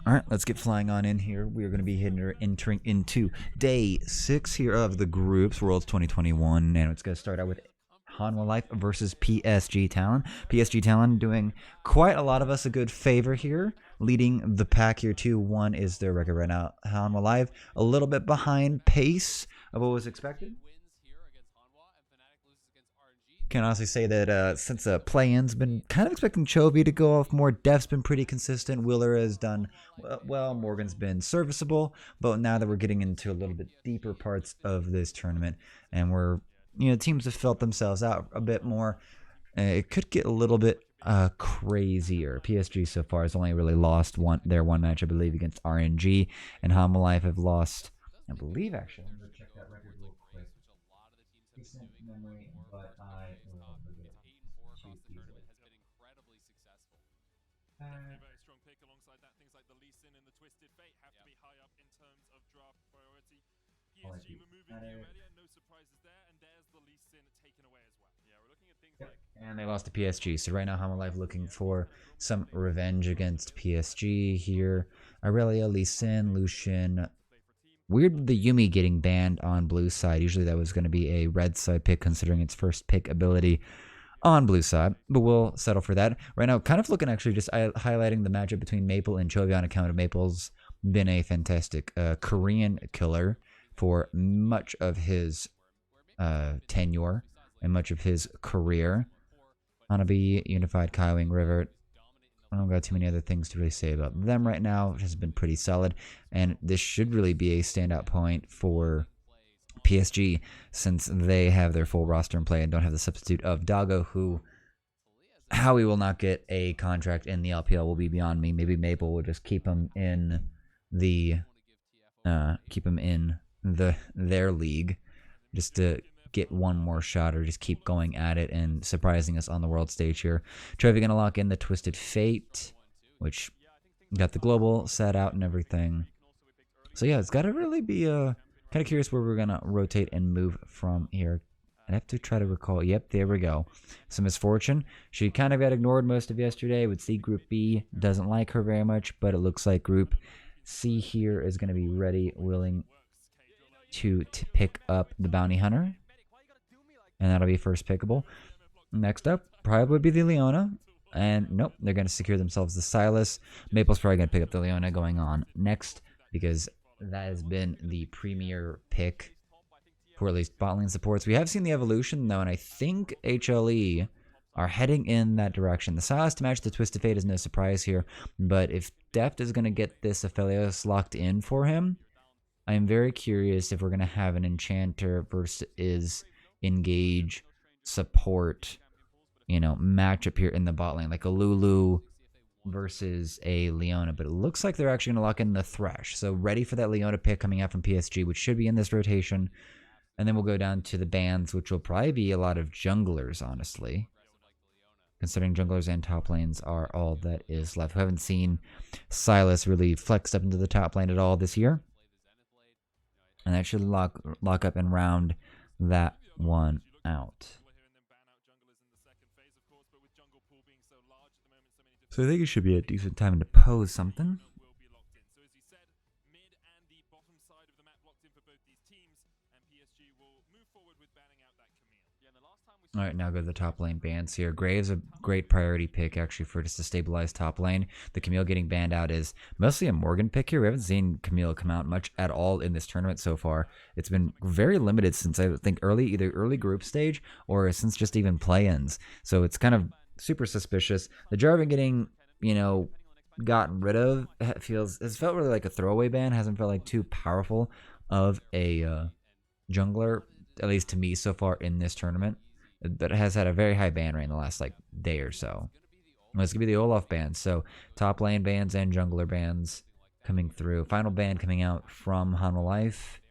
All right, let's get flying on in here. We are going to be entering into day 6 here of the Groups Worlds 2021, and it's going to start out with Hanwha Life versus PSG Talon. PSG Talon doing quite a lot of us a good favor here, leading the pack here 2-1 is their record right now. Hanwha Life a little bit behind pace of what was expected. Can honestly say that since play-in's been kind of expecting Chovy to go off more. Def's been pretty consistent. Wheeler has done well. Morgan's been serviceable. But now that we're getting into a little bit deeper parts of this tournament, and teams have felt themselves out a bit more, it could get a little bit crazier. PSG so far has only really lost their one match, I believe, against RNG, and Hanwha Life have lost, I believe, actually. I'm going to check that record real quick. Decent memory, but I will forget too easily. Very strong pick alongside that. Things like the Lee Sin and the Twisted Fate have to be high up in terms of draft priority. PSG removing the Aurelia, no surprises there, and there's the Lee Sin taken away as well. Yeah, we're looking at things like. And they lost to PSG, so right now Hanwha Life looking for some revenge against PSG here. Aurelia, Lee Sin, Lucian. Weird the Yuumi getting banned on blue side. Usually that was going to be a red side pick considering its first pick ability on blue side, but we'll settle for that. Right now, kind of looking actually just highlighting the matchup between Maple and Chovy on account of Maple's been a fantastic Korean killer for much of his tenure and much of his career. Hanabi, Unified, Kaiwing, River. I don't got too many other things to really say about them right now. It has been pretty solid, and this should really be a standout point for PSG since they have their full roster in play and don't have the substitute of Dago, who how he will not get a contract in the LPL will be beyond me. Maybe Maple will just keep him in their league just to get one more shot or just keep going at it and surprising us on the world stage here. Chovy gonna lock in the Twisted Fate, which got the global set out and everything. So yeah, it's got to really be kind of curious where we're gonna rotate and move from here. I have to try to recall. Yep, there we go. Some Misfortune. She kind of got ignored most of yesterday. Would see Group B doesn't like her very much, but it looks like Group C here is going to be ready, willing to pick up the Bounty Hunter. And that'll be first pickable. Next up, probably would be the Leona. And nope, they're going to secure themselves the Silas. Maple's probably going to pick up the Leona going on next, because that has been the premier pick for at least bot lane supports. We have seen the evolution, though, and I think HLE are heading in that direction. The Silas to match the Twisted Fate is no surprise here, but if Deft is going to get this Aphelios locked in for him, I am very curious if we're going to have an Enchanter versus engage support matchup here in the bot lane, like a Lulu versus a Leona. But it looks like they're actually going to lock in the Thresh, so ready for that Leona pick coming out from PSG, which should be in this rotation. And then we'll go down to the bans, which will probably be a lot of junglers, honestly, considering junglers and top lanes are all that is left. We haven't seen Silas really flexed up into the top lane at all this year, and that should lock up and round that one out. So I think it should be a decent time to pose something. All right, now go to the top lane bans here. Graves a great priority pick, actually, for just to stabilize top lane. The Camille getting banned out is mostly a Morgan pick here. We haven't seen Camille come out much at all in this tournament so far. It's been very limited since, I think, either early group stage or since just even play-ins. So it's kind of super suspicious. The Jarvan getting, gotten rid of has felt really like a throwaway ban. Hasn't felt like too powerful of a jungler, at least to me so far in this tournament. But it has had a very high ban rate in the last day or so. It's gonna be the Olaf bans, so top lane bans and jungler bans coming through. Final ban coming out from Hanwha Life,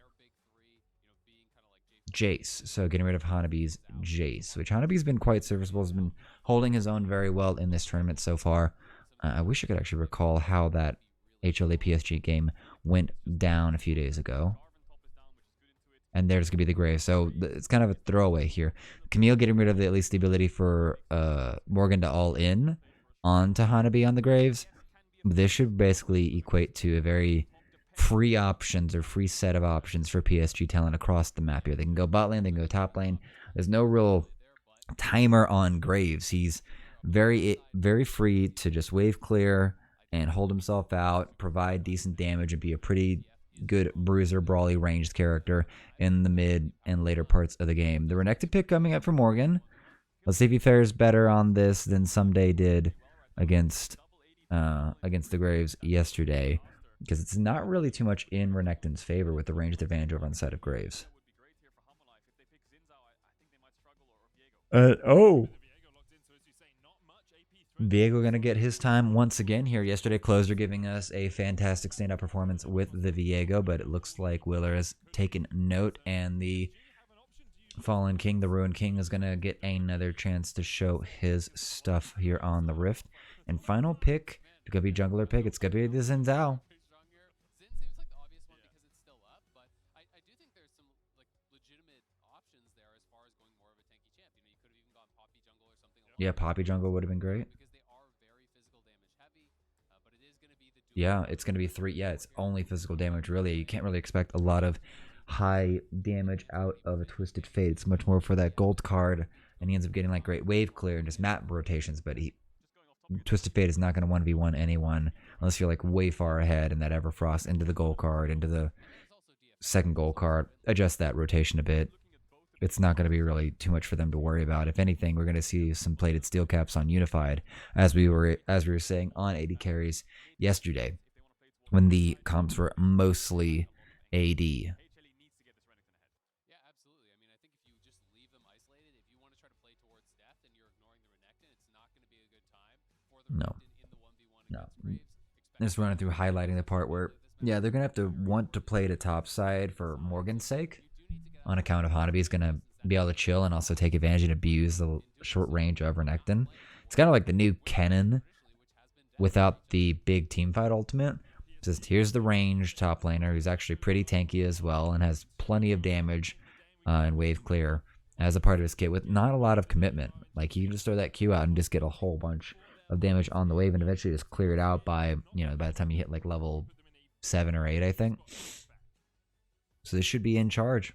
Jace. So getting rid of Hanabi's Jace, which Hanabi's been quite serviceable. Has been holding his own very well in this tournament so far. I wish I could actually recall how that HLE PSG game went down a few days ago. And there's going to be the Graves. So it's kind of a throwaway here. Camille getting rid of at least the ability for Morgan to all in onto Hanabi on the Graves. This should basically equate to a very free options or free set of options for PSG talent across the map here. They can go bot lane, they can go top lane. There's no real timer on Graves. He's very free to just wave clear and hold himself out, provide decent damage, and be a pretty good bruiser, brawly, ranged character in the mid and later parts of the game. The Renekton pick coming up for Morgan. Let's see if he fares better on this than Someday did against the Graves yesterday, because it's not really too much in Renekton's favor with the ranged advantage over on the side of Graves. Oh. Viego going to get his time once again here. Yesterday, Closer giving us a fantastic stand-up performance with the Viego, but it looks like Willer has taken note, and the Fallen King, the Ruined King, is going to get another chance to show his stuff here on the Rift. And final pick, it's going to be jungler pick. It's going to be the Xin Zhao. Yeah, Poppy jungle would have been great. Yeah, it's going to be 3. Yeah, it's only physical damage, really. You can't really expect a lot of high damage out of a Twisted Fate. It's much more for that gold card, and he ends up getting like great wave clear and just map rotations, but Twisted Fate is not going to 1v1 anyone unless you're like way far ahead in that Everfrost into the gold card, into the second gold card. Adjust that rotation a bit. It's not going to be really too much for them to worry about. If anything, we're going to see some plated steel caps on Unified, as we were saying on AD carries yesterday, when the comps were mostly AD. No. Just running through highlighting the part where, yeah, they're going to have to want to play to top side for Morgan's sake, on account of Hanabi's going to be able to chill and also take advantage and abuse the short range of Renekton. It's kind of like the new Kennen without the big teamfight ultimate. Just here's the range top laner who's actually pretty tanky as well and has plenty of damage and wave clear as a part of his kit with not a lot of commitment. Like, you can just throw that Q out and just get a whole bunch of damage on the wave and eventually just clear it out by the time you hit like level 7 or 8, I think. So this should be in charge.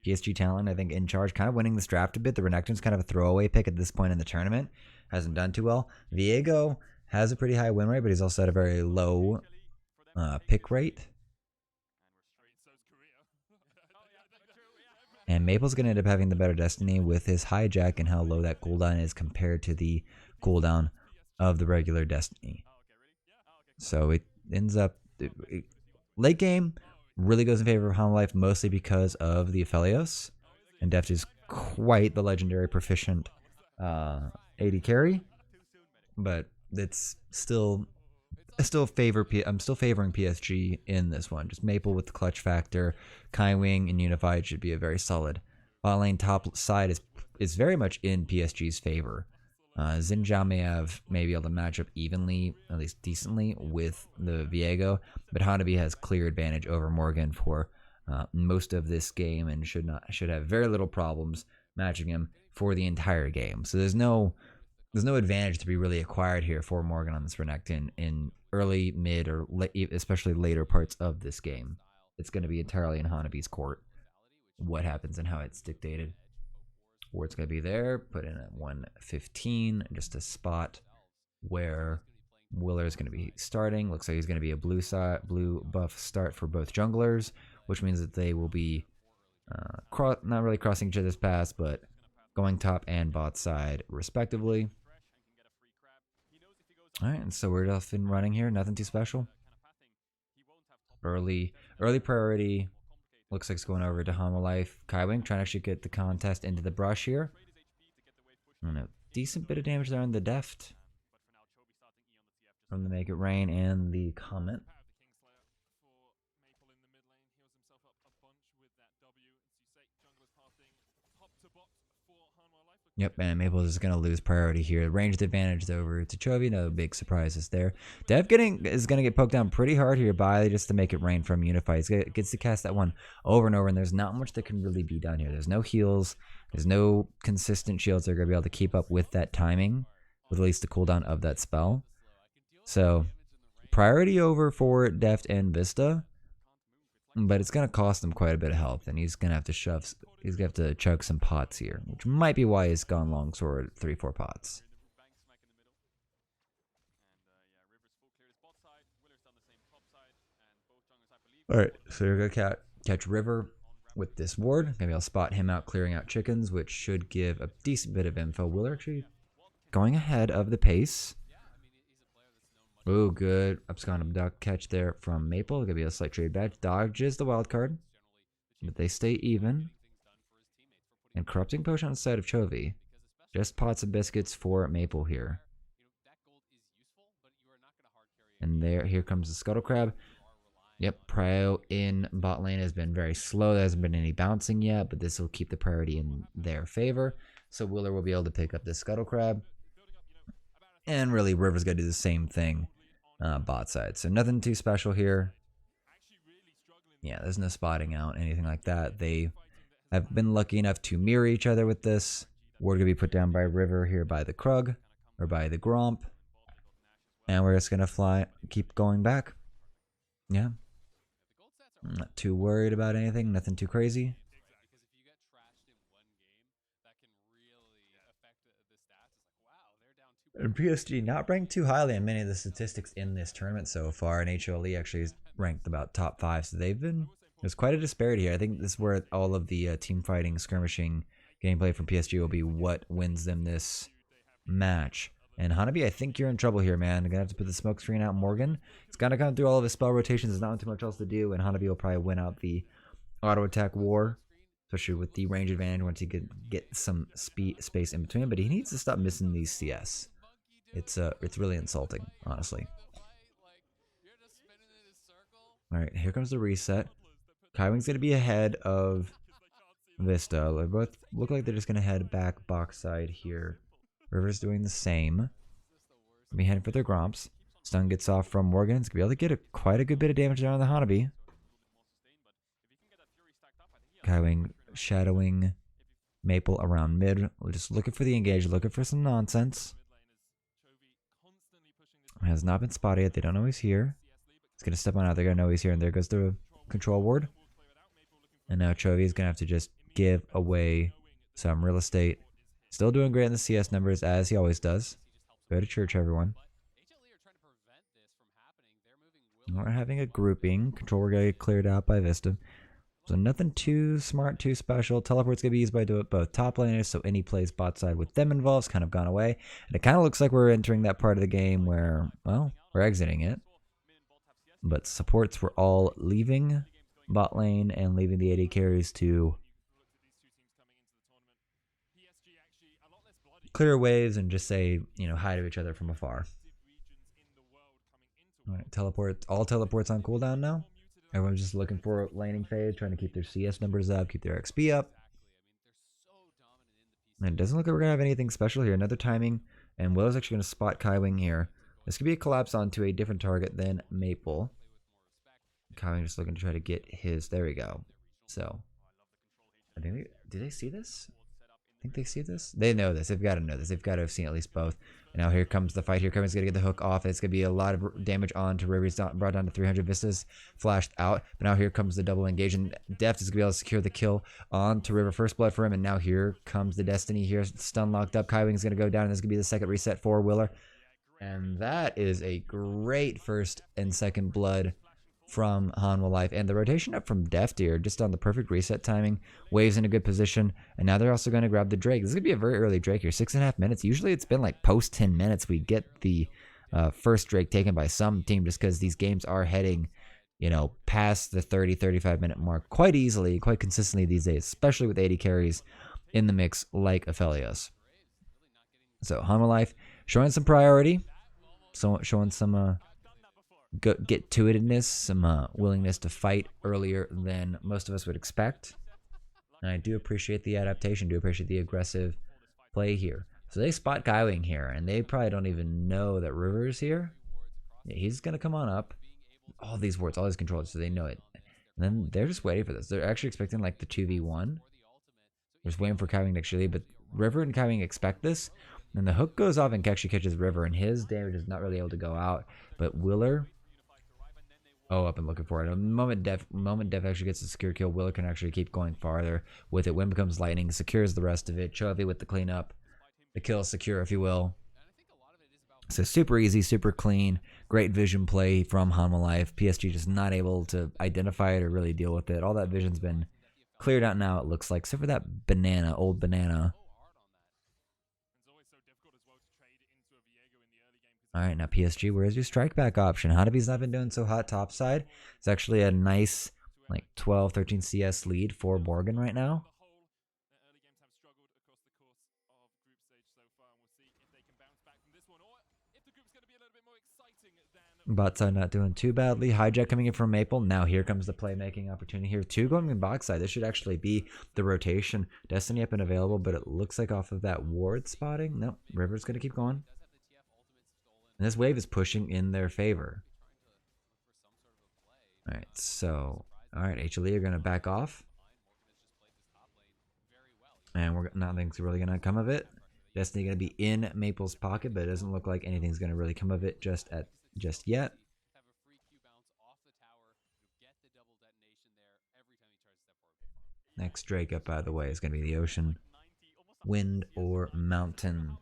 PSG talent, I think, in charge, kind of winning this draft a bit. The Renekton's kind of a throwaway pick at this point in the tournament. Hasn't done too well. Viego has a pretty high win rate, but he's also at a very low pick rate. And Maple's going to end up having the better destiny with his hijack and how low that cooldown is compared to the cooldown of the regular destiny. So it ends up late game really goes in favor of Hanwha mostly because of the Aphelios, and Deft is quite the legendary proficient AD carry, but it's still I'm still favoring PSG in this one. Just Maple with the clutch factor, Kai Wing and Unified should be a very solid. Bot lane top side is very much in PSG's favor. Xin Zhao may be able to match up evenly, at least decently, with the Viego, but Hanabi has clear advantage over Morgan for most of this game and should have very little problems matching him for the entire game. So there's no advantage to be really acquired here for Morgan on this Renekton in early, mid, or especially later parts of this game. It's going to be entirely in Hanabi's court what happens and how it's dictated. Ward's going to be there, put in at 115, just a spot where Willer is going to be starting. Looks like he's going to be a blue buff start for both junglers, which means that they will be not really crossing each other's paths, but going top and bot side respectively. All right, and so we're off and running here. Nothing too special. Early priority. Looks like it's going over to Hanwha. Kai Wing trying to actually get the contest into the brush here. And a decent bit of damage there on the Deft from the Make It Rain and the Comment. Yep, and Maple is going to lose priority here. Ranged advantage over to Chovy. No big surprises there. Dev is going to get poked down pretty hard here by just to Make It Rain from Unify. He gets to cast that one over and over, and there's not much that can really be done here. There's no heals. There's no consistent shields that are going to be able to keep up with that timing, with at least the cooldown of that spell. So priority over for Deft and Vista, but it's going to cost him quite a bit of health, and he's going to have to shove. He's going to have to chug some pots here, which might be why he's gone longsword 3-4 pots. All right, so you're gonna catch River with this ward. Maybe I'll spot him out clearing out chickens, which should give a decent bit of info. Willer actually going ahead of the pace. Oh, good abscond abduct catch there from Maple. Gonna be a slight trade back. Dodges the wild card, but they stay even. And corrupting potion on the side of Chovy. Just pots of biscuits for Maple here. And here comes the Scuttle Crab. Yep, prio in bot lane has been very slow. There hasn't been any bouncing yet, but this will keep the priority in their favor. So Willer will be able to pick up this Scuttle Crab. And really, River's going to do the same thing bot side. So nothing too special here. Yeah, there's no spotting out, anything like that. They have been lucky enough to mirror each other with this. Ward going to be put down by River here by the Krug, or by the Gromp. And we're just going to keep going back. Yeah. I'm not too worried about anything, nothing too crazy. And PSG not ranked too highly on many of the statistics in this tournament so far, and HLE actually is ranked about top 5, so there's quite a disparity here. I think this is where all of the team fighting, skirmishing gameplay from PSG will be what wins them this match. And Hanabi, I think you're in trouble here, man. You're going to have to put the smoke screen out Morgan. He's going to come through all of his spell rotations. There's not too much else to do, and Hanabi will probably win out the auto attack war, especially with the range advantage once he can get some space in between. But he needs to stop missing these CS. It's really insulting, honestly. All right, here comes the reset. Kaiwing's going to be ahead of Vista. They both look like they're just going to head back box side here. River's doing the same. Be heading for their Gromps. Stun gets off from Morgan. It's going to be able to get quite a good bit of damage down on the Hanabi. Kaiwing shadowing Maple around mid. We're just looking for the engage, looking for some nonsense. Has not been spotted yet. They don't know he's here. He's going to step on out. They're going to know he's here. And there goes the control ward. And now Chovy is going to have to just give away some real estate. Still doing great in the CS numbers, as he always does. Go to church, everyone. We're having a grouping. Control we're going to get cleared out by Vista. So nothing too smart, too special. Teleport's going to be used by both top laners, so any plays bot side with them involved kind of gone away. And it kind of looks like we're entering that part of the game where, well, we're exiting it. But supports were all leaving bot lane and leaving the AD carries to clear waves and just say, hi to each other from afar. All right, all teleports on cooldown now. Everyone's just looking for laning phase, trying to keep their CS numbers up, keep their XP up. And it doesn't look like we're going to have anything special here. Another timing, and Willow's actually going to spot Kaiwing here. This could be a collapse onto a different target than Maple. Kaiwing just looking to try to get his, there we go. So, do they see this? I think they see this. They know this. They've got to know this. They've got to have seen at least both. And now here comes the fight. Here Kaiwing's going to get the hook off. It's going to be a lot of damage on to River. He's brought down to 300. Vistas flashed out. But now here comes the double engage. And Deft is going to be able to secure the kill on to River. First blood for him. And now here comes the Destiny here. Stun locked up. Kaiwing's going to go down. And this is going to be the second reset for Willer. And that is a great first and second blood from Hanwha Life. And the rotation up from Deft here, just on the perfect reset timing. Waves in a good position. And now they're also going to grab the Drake. This is going to be a very early Drake here. 6.5 minutes. Usually it's been like post 10 minutes we get the first Drake taken by some team, just because these games are heading, past the 30-35 minute mark quite easily, quite consistently these days, especially with 80 carries in the mix like Aphelios. So Hanwha Life showing some priority, showing some get to itness, some willingness to fight earlier than most of us would expect. And I do appreciate the adaptation, do appreciate the aggressive play here. So they spot Kaiwing here, and they probably don't even know that River's here. Yeah, he's going to come on up. All these wards, all these controls, so they know it. And then they're just waiting for this. They're actually expecting like the 2v1. They're just waiting for Kaiwing to actually, but River and Kaiwing expect this. And the hook goes off and actually catches River, and his damage is not really able to go out. But Willer Oh, up and looking for it. The moment Def actually gets a secure kill, Willer can actually keep going farther with it. Wind becomes lightning, secures the rest of it. Chovy with the cleanup. The kill secure, if you will. So super easy, super clean. Great vision play from Hanwha Life. PSG just not able to identify it or really deal with it. All that vision's been cleared out now, it looks like, except for that banana, old banana. All right, now PSG, where's your strike back option? Hanabi's not been doing so hot topside. It's actually a nice, like 12, 13 CS lead for Morgan right now. Bot side not doing too badly. Hijack coming in from Maple. Now here comes the playmaking opportunity here. Two going in box side. This should actually be the rotation. Destiny up and available, but it looks like off of that ward spotting. Nope, River's going to keep going. And this wave is pushing in their favor. All right, so, all right, HLE are going to back off. And nothing's really going to come of it. Destiny going to be in Maple's pocket, but it doesn't look like anything's going to really come of it just yet. Next Drake up, by the way, is going to be the ocean, wind, or mountain.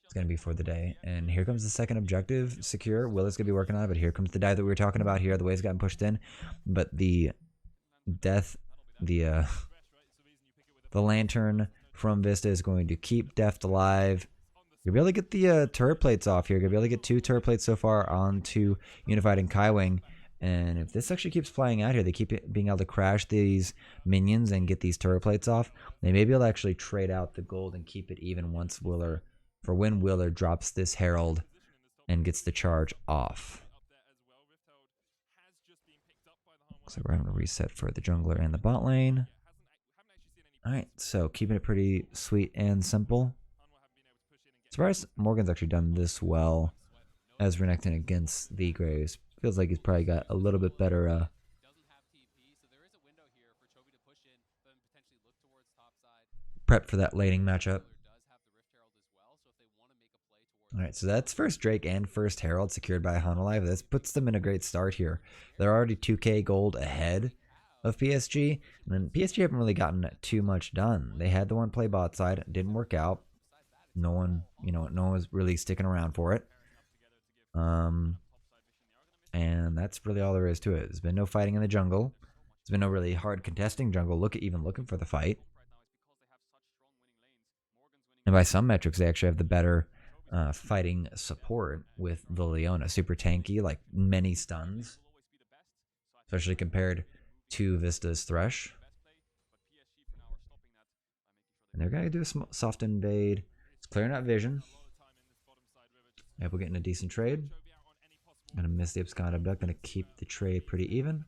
It's going to be for the day. And here comes the second objective, secure. Willis going to be working on it, but here comes the dive that we were talking about here. The wave's gotten pushed in, but the death, the lantern from Vista is going to keep Deft alive. You'll be able to get the turret plates off here. You'll be able to get 2 turret plates so far onto Unified and Kaiwing. And if this actually keeps playing out here, they keep being able to crash these minions and get these turret plates off. They may be able to actually trade out the gold and keep it even once Willer, for when Willer drops this Herald and gets the charge off. So we're having a reset for the jungler and the bot lane. Alright, so keeping it pretty sweet and simple. As far as Morgan's actually done this well as Renekton against the Graves. Feels like he's probably got a little bit better prep for that laning matchup. Alright, so that's first Drake and first Herald secured by Hanwha Life. This puts them in a great start here. They're already 2k gold ahead of PSG. And then PSG haven't really gotten too much done. They had the one play bot side, didn't work out. No one was really sticking around for it. And that's really all there is to it. There's been no fighting in the jungle. There's been no really hard contesting jungle. Even looking for the fight. And by some metrics, they actually have the better fighting support with the Leona. Super tanky, like many stuns. Especially compared to Vista's Thresh. And they're going to do a soft invade. It's clearing out vision. Yep, we're getting a decent trade. Gonna miss the abscond abduct. Gonna keep the trade pretty even.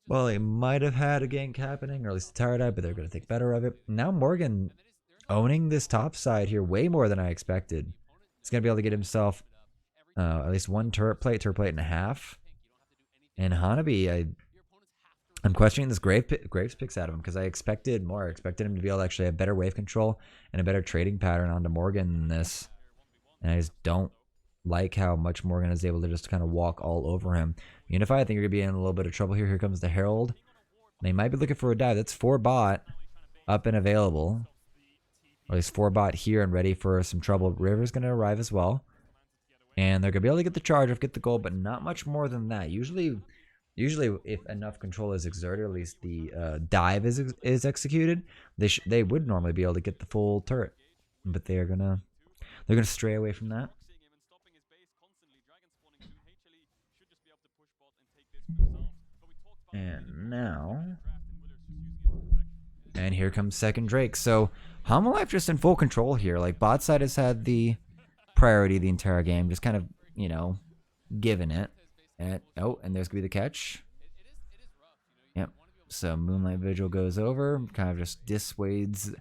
Well, they might have had a gank happening, or at least the tower died, but they're gonna think better of it. Now Morgan owning this top side here way more than I expected. He's gonna be able to get himself at least one turret plate and a half. And Hanabi, I'm questioning this Graves picks out of him because I expected more. I expected him to be able to actually have better wave control and a better trading pattern onto Morgan than this. And I just don't like how much Morgan is able to just kind of walk all over him. Unify, I think you're going to be in a little bit of trouble here. Here comes the Herald. They might be looking for a dive. That's 4 bot up and available. Or at least 4 bot here and ready for some trouble. River's going to arrive as well. And they're going to be able to get the charge off, get the gold, but not much more than that. Usually if enough control is exerted, or at least the dive is executed, they would normally be able to get the full turret, but they're gonna stray away from that. And here comes second Drake. So Hanwha Life just in full control here. Like bot side has had the priority the entire game, just kind of giving it. And there's gonna be the catch. Yep. So Moonlight Vigil goes over, kind of just dissuades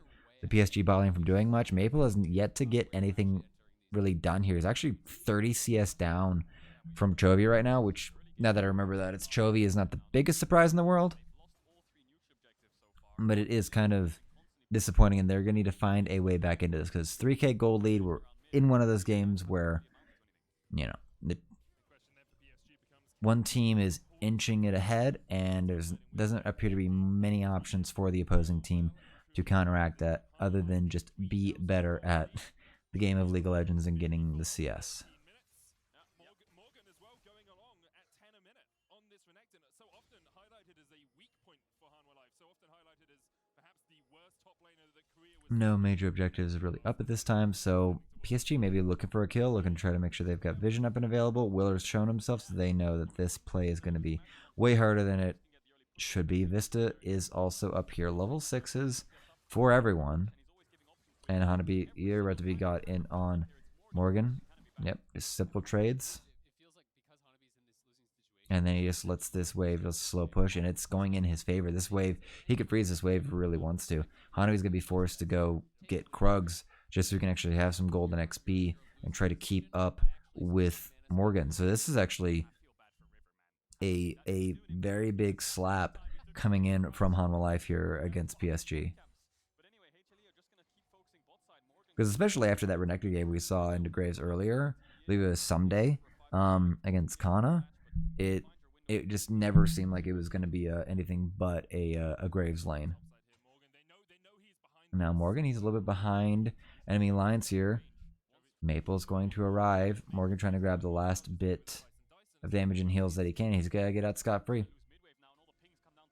the PSG bot lane from doing much. Maple hasn't yet to get anything really done here. He's actually 30 CS down from Chovy right now, which, now that I remember that, it's Chovy is not the biggest surprise in the world. but it is kind of disappointing, and they're going to need to find a way back into this because 3K gold lead. We're in one of those games where, you know, the one team is inching it ahead, and there's doesn't appear to be many options for the opposing team to counteract that other than just be better at the game of League of Legends and getting the CS. Morgan as well going along at 10 a minute on this Renekton. So often highlighted as a weak point for Hanwha Life. So often highlighted as perhaps the worst top laner that Korea was. No major objectives really up at this time, so PSG may be looking for a kill, looking to try to make sure they've got vision up and available. Willer's shown himself, so they know that this play is going to be way harder than it should be. Vista is also up here, level 6s for everyone. And Hanabi, you're about to be got in on Morgan. Yep, just simple trades. And then he just lets this wave just slow push, and it's going in his favor. This wave, he could freeze this wave if he really wants to. Hanabi's going to be forced to go get Krugs just so he can actually have some golden XP and try to keep up with Morgan. So this is actually a very big slap coming in from Hanwha Life here against PSG. Because especially after that Renekton game we saw into Graves earlier, I believe it was someday against Kana, it just never seemed like it was going to be anything but a Graves lane. Now Morgan, he's a little bit behind enemy lines here. Maple's going to arrive. Morgan trying to grab the last bit of damage and heals that he can. He's going to get out scot-free.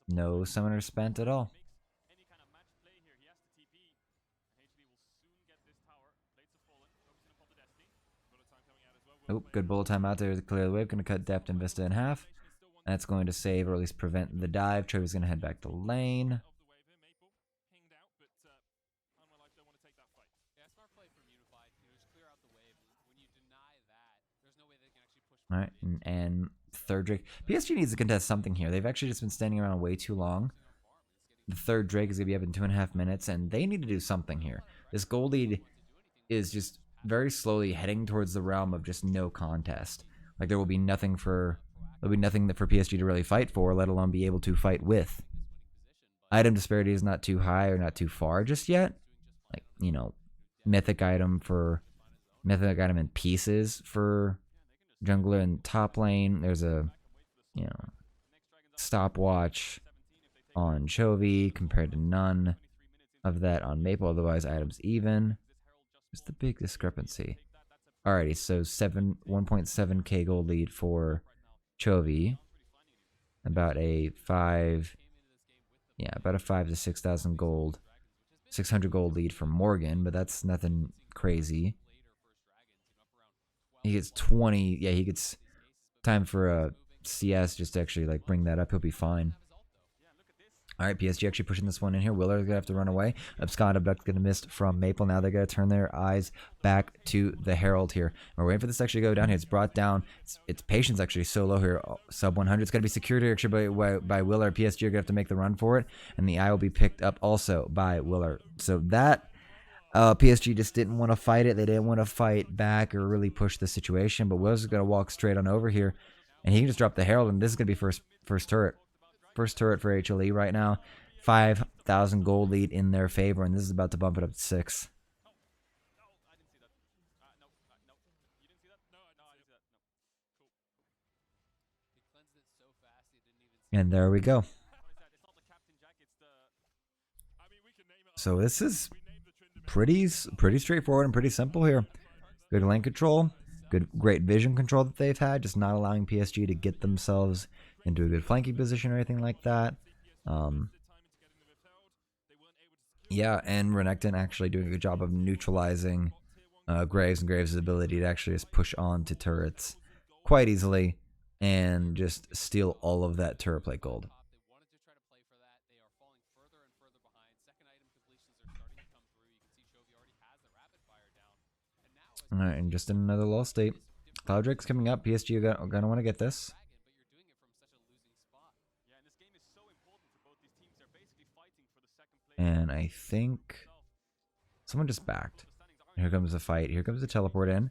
No summoner spent at all. Oh, good bullet time out there to clear the wave. Going to cut Depth and Vista in half. That's going to save or at least prevent the dive. Trevor's going to head back to lane. All right, and third Drake. PSG needs to contest something here. They've actually just been standing around way too long. The third Drake is going to be up in 2.5 minutes, and they need to do something here. This gold lead is just very slowly heading towards the realm of just no contest. Like there will be nothing for PSG to really fight for, let alone be able to fight with. Item disparity is not too high or not too far just yet. Like, you know, mythic item in pieces for jungler in top lane. There's a, you know, stopwatch on Chovy compared to none of that on Maple. Otherwise, items even. What's the big discrepancy? Alrighty, so 1.7k gold lead for Chovy. About a 5 to 6,000 gold, 600 gold lead for Morgan, but that's nothing crazy. He gets 20. Yeah, he gets time for a CS just to actually like bring that up. He'll be fine. All right, PSG actually pushing this one in here. Willer's going to have to run away. Abscond Abduct going to miss from Maple. Now they're going to turn their eyes back to the Herald here. We're waiting for this to actually go down here. It's brought down. Its patience actually so low here. Sub 100. It's going to be secured here actually by Willer. PSG are going to have to make the run for it. And the eye will be picked up also by Willer. So that PSG just didn't want to fight it. They didn't want to fight back or really push the situation. But Willer's going to walk straight on over here. And he can just drop the Herald. And this is going to be first turret. First turret for HLE right now. 5,000 gold lead in their favor, and this is about to bump it up to 6. And there we go. So this is pretty straightforward and pretty simple here. Good lane control, great vision control that they've had, just not allowing PSG to get themselves into a good flanking position or anything like that. Yeah, and Renekton actually doing a good job of neutralizing Graves and Graves' ability to actually just push on to turrets quite easily and just steal all of that turret plate gold. All right, and just in another lull state. Cloud Drake's coming up. PSG are going to want to get this. And I think someone just backed. Here comes the fight. Here comes the teleport in.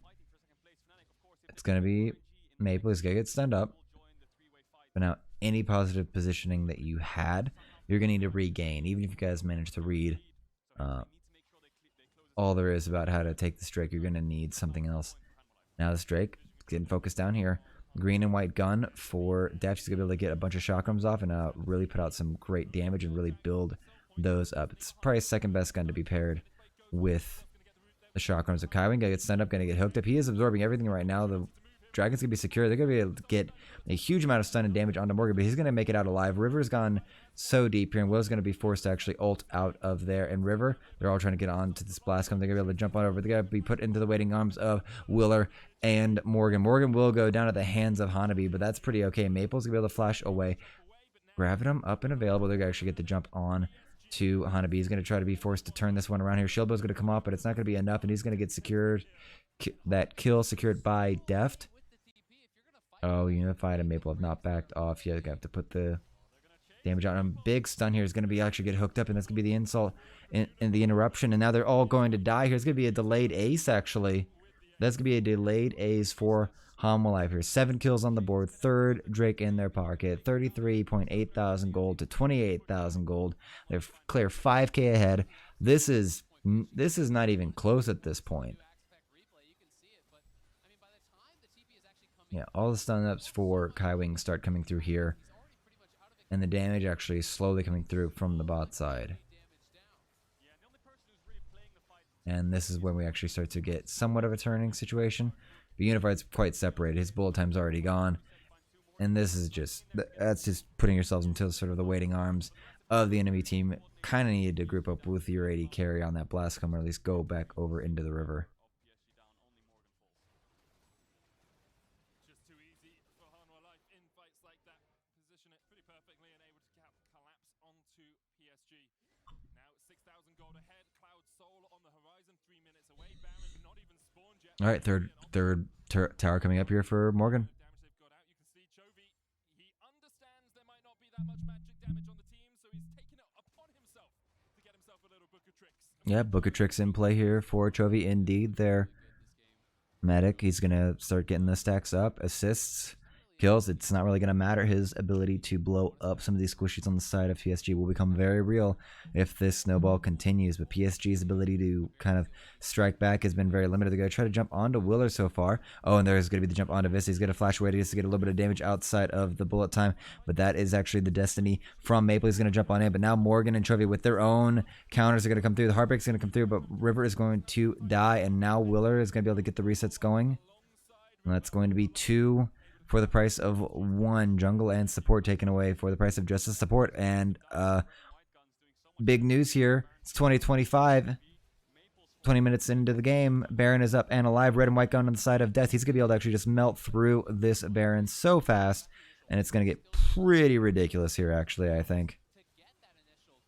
It's going to be Maple. He's going to get stunned up. But now any positive positioning that you had you're going to need to regain, even if you guys manage to read all there is about how to take this Drake. You're going to need something else. Now this Drake getting focused down here. Green and white gun for Def. She's going to be able to get a bunch of shockroms off and really put out some great damage and really build those up. It's probably second best gun to be paired with the shockroms of Kaiwing. Gonna get stunned up, gonna get hooked up. He is absorbing everything right now. The Dragon's gonna be secure. They're gonna be able to get a huge amount of stun and damage onto Morgan, but he's gonna make it out alive. River's gone so deep here, and Will's gonna be forced to actually ult out of there. And River, they're all trying to get onto this blast cone. They're gonna be able to jump on over. They're gonna be put into the waiting arms of Willer and Morgan. Morgan will go down at the hands of Hanabi, but that's pretty okay. Maple's gonna be able to flash away. Gravitum up and available. They're gonna actually get the jump on to Hanabi. He's going to try to be forced to turn this one around here. Shieldbow's going to come off, but it's not going to be enough, and he's going to get secured. That kill secured by Deft. Oh, Unified and Maple have not backed off yet. Have to put the damage on him. Big stun here is going to be actually get hooked up, and that's going to be the insult in the interruption. And now they're all going to die here. It's going to be a delayed ace, actually. That's going to be a delayed ace for Hamalife here. 7 kills on the board. Third Drake in their pocket. 33.8 thousand gold to 28,000 gold. They're clear 5k ahead. This is not even close at this point. Yeah, all the stun ups for Kaiwing start coming through here. And the damage actually is slowly coming through from the bot side. And this is when we actually start to get somewhat of a turning situation. But Unified's quite separated. His bullet time's already gone. And this is that's just putting yourselves into sort of the waiting arms of the enemy team. Kind of needed to group up with your AD carry on that blast come, or at least go back over into the river. Just too easy for Hanwha Life in fights like that. Position it pretty perfectly and able to collapse onto PSG. Now 6,000 gold ahead. Cloud Soul on the horizon, 3 minutes away. Baron not even spawned yet. All right, third tower coming up here for Morgan. Damage they've got out. You can see Chovy. He understands there might not be that much magic damage on the team, so he's taking it upon himself to get himself a little book of tricks. Yeah, book of tricks in play here for Chovy. Indeed, their medic. He's gonna start getting the stacks up, assists, kills. It's not really gonna matter. His ability to blow up some of these squishies on the side of PSG will become very real if this snowball continues. But PSG's ability to kind of strike back has been very limited. They're gonna try to jump onto Willer so far. Oh, and there's gonna be the jump onto Vista. He's gonna flash away just to get a little bit of damage outside of the bullet time. But that is actually the destiny from Maple. He's gonna jump on in. But now Morgan and Chovy with their own counters are gonna come through. The Heartbreak's gonna come through, but River is going to die, and now Willer is gonna be able to get the resets going. And that's going to be 2 for the price of 1. Jungle and support taken away for the price of just the support. And big news here. It's 2025. 20 minutes into the game. Baron is up and alive. Red and white gun on the side of death. He's going to be able to actually just melt through this Baron so fast. And it's going to get pretty ridiculous here, actually, I think.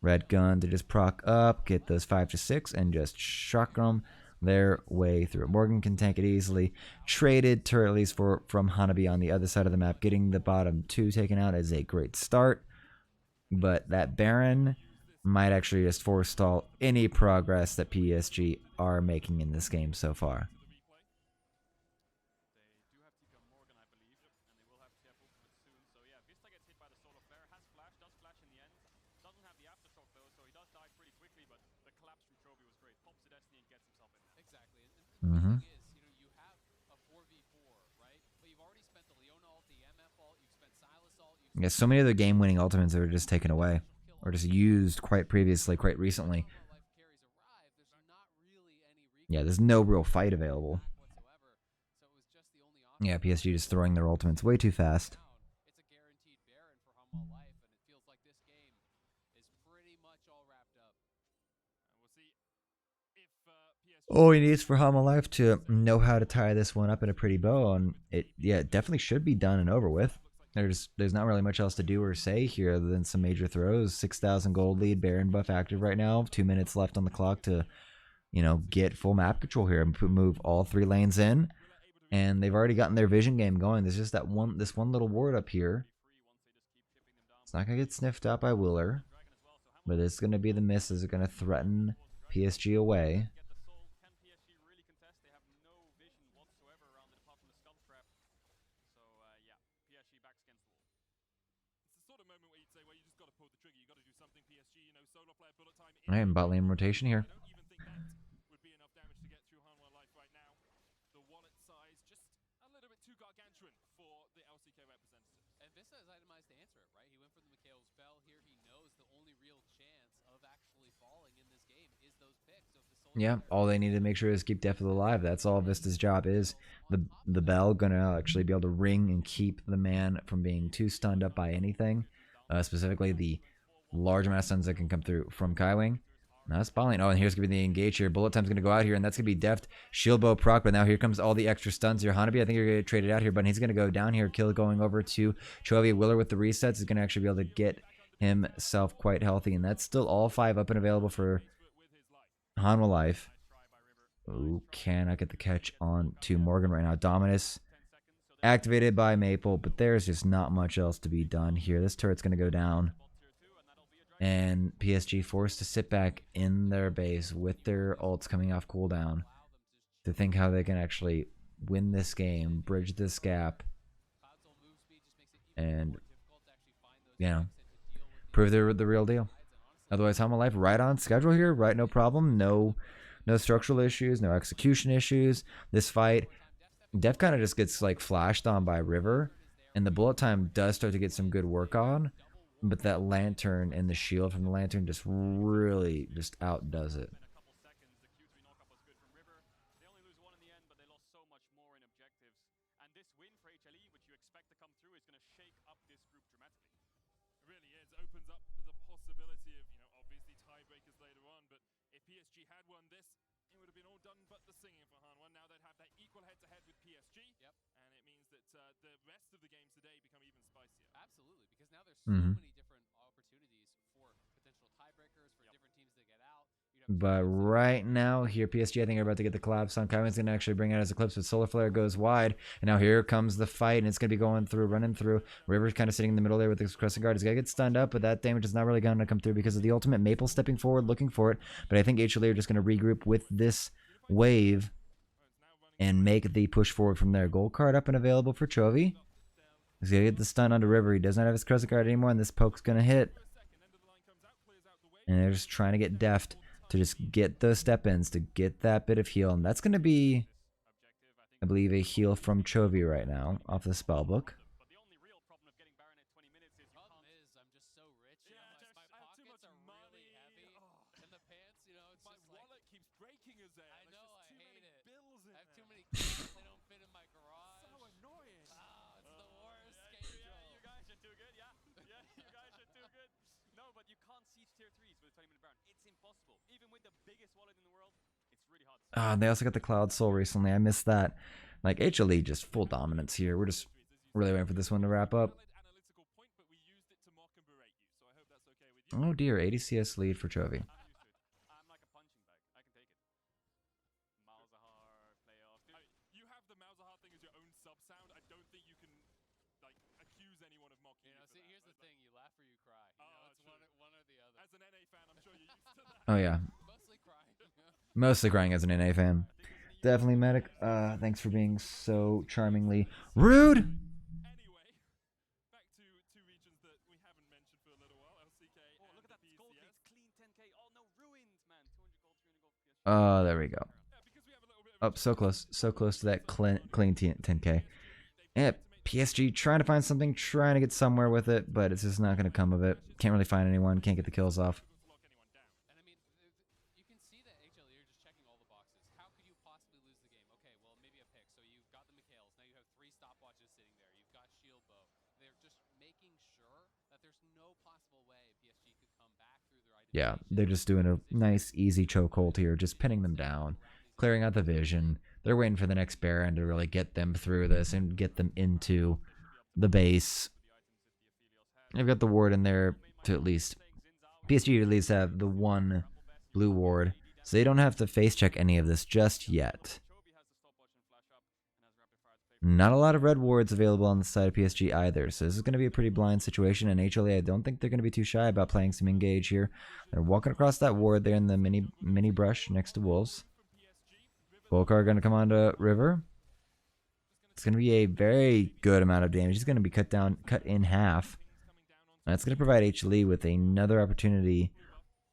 Red gun to just proc up, get those 5 to 6, and just shock them their way through. Morgan can tank it easily. Traded turrets from Hanabi on the other side of the map. Getting the bottom 2 taken out is a great start. But that Baron might actually just forestall any progress that PSG are making in this game so far. Mm-hmm. Yeah, so many of the game-winning ultimates that are just taken away, or just used quite recently. Yeah, there's no real fight available. Yeah, PSG just throwing their ultimates way too fast. All he needs for Hamalife to know how to tie this one up in a pretty bow, and it definitely should be done and over with. There's not really much else to do or say here other than some major throws. 6,000 gold lead, Baron buff active right now. 2 minutes left on the clock to, get full map control here and move all 3 lanes in. And they've already gotten their vision game going. There's just this one little ward up here. It's not gonna get sniffed out by Willer, but it's gonna be the misses are gonna threaten PSG away. All right, and bot lane rotation here. I don't even think that would be enough damage to get through Hanwha Life right now. The wallet size just a little bit too gargantuan for the LCK representative. And Vista has itemized to answer it, right? He went for the Mikhail's Bell here. He knows the only real chance of actually falling in this game is those picks. So if the Soul Yeah, all they need to make sure is keep Death alive. That's all Vista's job is. The bell gonna actually be able to ring and keep the man from being too stunned up by anything. Specifically the large amount of stuns that can come through from Kaiwing. Now that's bot lane. Oh, and here's gonna be the engage here. Bullet time's gonna go out here, and that's gonna be deft. Shield bow proc, but now here comes all the extra stuns here. Hanabi, I think you're gonna get traded out here, but he's gonna go down here. Kill going over to Chovy. Willer with the resets is gonna actually be able to get himself quite healthy, and that's still all 5 up and available for Hanwha Life. Ooh, cannot get the catch on to Morgan right now. Dominus activated by Maple, but there's just not much else to be done here. This turret's going to go down. And PSG forced to sit back in their base with their ults coming off cooldown to think how they can actually win this game, bridge this gap, and, you know, prove they're the real deal. Otherwise, Hanwha Life right on schedule here, right? No problem. No structural issues, no execution issues. This fight, Def kind of just gets like flashed on by River, and the bullet time does start to get some good work on, but that lantern and the shield from the lantern just really just outdoes it. They only lose 1 in the end, but they lost so much more in objectives. And this win for HLE, which you expect to come through, is going to shake up this group dramatically. It really is. Opens up the possibility of, obviously tiebreakers later on. But if PSG had won this, it would have been all done but the singing for Hanwha. Now they'd have that equal head-to-head with PSG. Yep. And it means that the rest of the games today become even spicier. Absolutely, because now there's so many different opportunities for potential tiebreakers, for different teams to get out. But right now, here, PSG, I think, are about to get the collapse on. Kaiwing's going to actually bring out his Eclipse, but Solar Flare goes wide. And now here comes the fight, and it's going to be going through, running through. River's kind of sitting in the middle there with his Crescent Guard. He's going to get stunned up, but that damage is not really going to come through because of the ultimate. Maple stepping forward, looking for it. But I think HLE are just going to regroup with this wave and make the push forward from there. Gold card up and available for Chovy. He's going to get the stun onto River. He does not have his Crescent Guard anymore, and this poke's going to hit. And they're just trying to get deft to just get those step-ins, to get that bit of heal. And that's going to be, I believe, a heal from Chovy right now off the spell book. But the only real problem of getting Baron at 20 minutes is Problem is, I'm just so rich. My pockets are really heavy, and the pants, it's my just wallet keeps breaking us there. I know, I hate it. Bills in I have too there. many clothes, they don't fit in my garage. So annoying. It's the worst. You guys are too good, yeah? Yeah, you guys are too good. No, but you can't siege tier 3s with a 20-minute Baron. It's impossible. Even with the biggest wallet in the world, it's really hard. They also got the Cloud Soul recently. I missed that. Like, HLE just full dominance here. We're just really waiting for this one to wrap up. Analytical point, but we used it to mock and berate you, so I hope that's okay with you. Oh dear, ADCS lead for Chovy. I'm used to it. I'm like a punching bag. I can take it. Malzahar, playoffs. You have the Malzahar thing as your own sub-sound. I don't think you can, accuse anyone of mocking you for See, that. here's the thing: you laugh or you cry. It's true. one or the other. As an NA fan, I'm sure you're used to that. Oh yeah, Mostly crying. mostly crying as an NA fan. Definitely Medic. Thanks for being so charmingly rude. Anyway, back to two regions that we haven't mentioned for a little while, LCK and Look at that gold PCS. clean 10k. Oh no, ruined, man. 200 gold, 300 gold. PSG. Oh, there we go. Because we have a little bit of Up so close to that clean 10k. Yeah, PSG trying to find something, trying to get somewhere with it, but it's just not going to come of it. Can't really find anyone, can't get the kills off. lock anyone down. And I mean, you can see that HLE are just checking all the boxes. How could you possibly lose the game? Okay, well, maybe a pick. So you've got the Mikhails. Now you have 3 stopwatches sitting there. You've got Shield Bow. They're just making sure that there's no possible way PSG could come back through their item. Yeah, they're just doing a nice, easy chokehold here, just pinning them down, clearing out the vision. They're waiting for the next Baron to really get them through this and get them into the base. They've got the ward in there to at least... PSG at least have the one blue ward, so they don't have to face check any of this just yet. Not a lot of red wards available on the side of PSG either, so this is going to be a pretty blind situation, and HLE, I don't think they're going to be too shy about playing some engage here. They're walking across that ward there in the mini brush next to Wolves. Volcar going to come onto River. It's going to be a very good amount of damage. He's going to be cut in half. That's going to provide HLE with another opportunity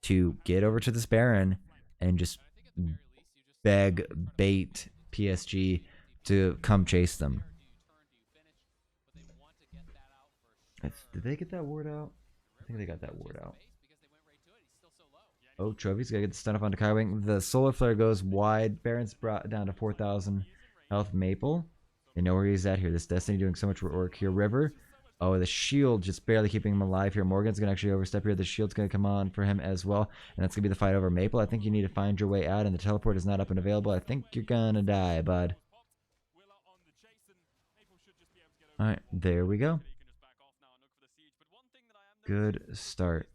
to get over to this Baron and just beg, bait PSG to come chase them. Did they get that ward out? I think they got that ward out. Oh, Trophy's gotta get the stun up onto Kaiwing. The Solar Flare goes wide. Baron's brought down to 4,000 health. Maple. They know where he's at here. This Destiny doing so much work here. River. Oh, the shield just barely keeping him alive here. Morgan's gonna actually overstep here. The shield's gonna come on for him as well. And that's gonna be the fight over Maple. I think you need to find your way out, and the teleport is not up and available. I think you're gonna die, bud. Alright, there we go. Good start.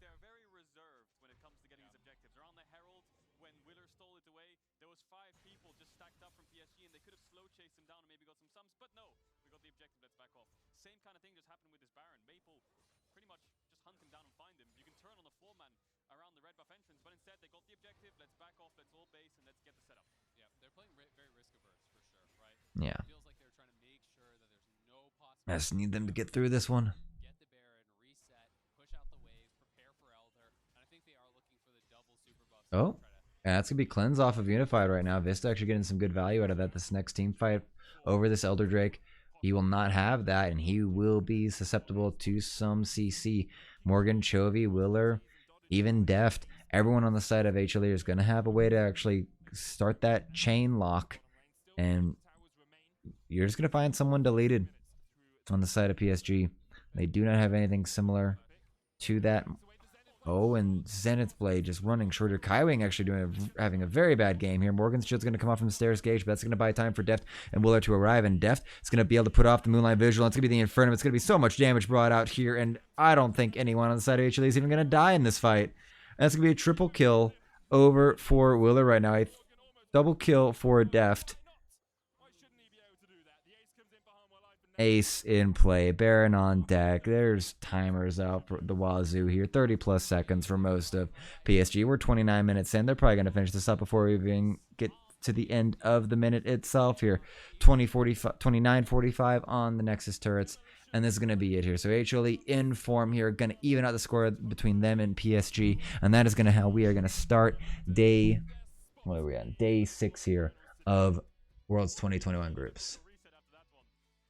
Same kind of thing just happened with this Baron. Maple pretty much just hunt him down and find him. You can turn on a 4-man around the red buff entrance, but instead they got the objective. Let's back off, let's all base, and let's get the setup. Yeah, they're playing very risk averse for sure, right? Yeah. It feels like they're trying to make sure that there's no possibility. I just need them to get through this one. Get the Baron, reset, push out the waves, prepare for Elder, and I think they are looking for the double super buffs. Oh, yeah, that's gonna be cleanse off of Unified right now. Vista actually getting some good value out of that. This next team fight over this Elder Drake. He will not have that, and he will be susceptible to some CC. Morgan, Chovy, Willer, even Deft. Everyone on the side of HLE is going to have a way to actually start that chain lock, and you're just going to find someone deleted on the side of PSG. They do not have anything similar to that. Oh, and Zenith's Blade just running shorter. Kaiwing actually having a very bad game here. Morgan's shield's going to come off from the stairs gauge, but that's going to buy time for Deft and Willer to arrive. And Deft is going to be able to put off the Moonlight Vigil. It's going to be the Inferno. It's going to be so much damage brought out here, and I don't think anyone on the side of HLE is even going to die in this fight. And that's going to be a triple kill over for Willer right now. A double kill for Deft. Ace in play, Baron on deck. There's timers out for the wazoo here. 30 plus seconds for most of PSG. We're 29 minutes in. They're probably going to finish this up before we even get to the end of the minute itself here. 29:45 on the Nexus turrets. And this is going to be it here. So HLE in form here. Going to even out the score between them and PSG. And that is going to how we are going to start day, what are we at? Day 6 here of Worlds 2021 groups.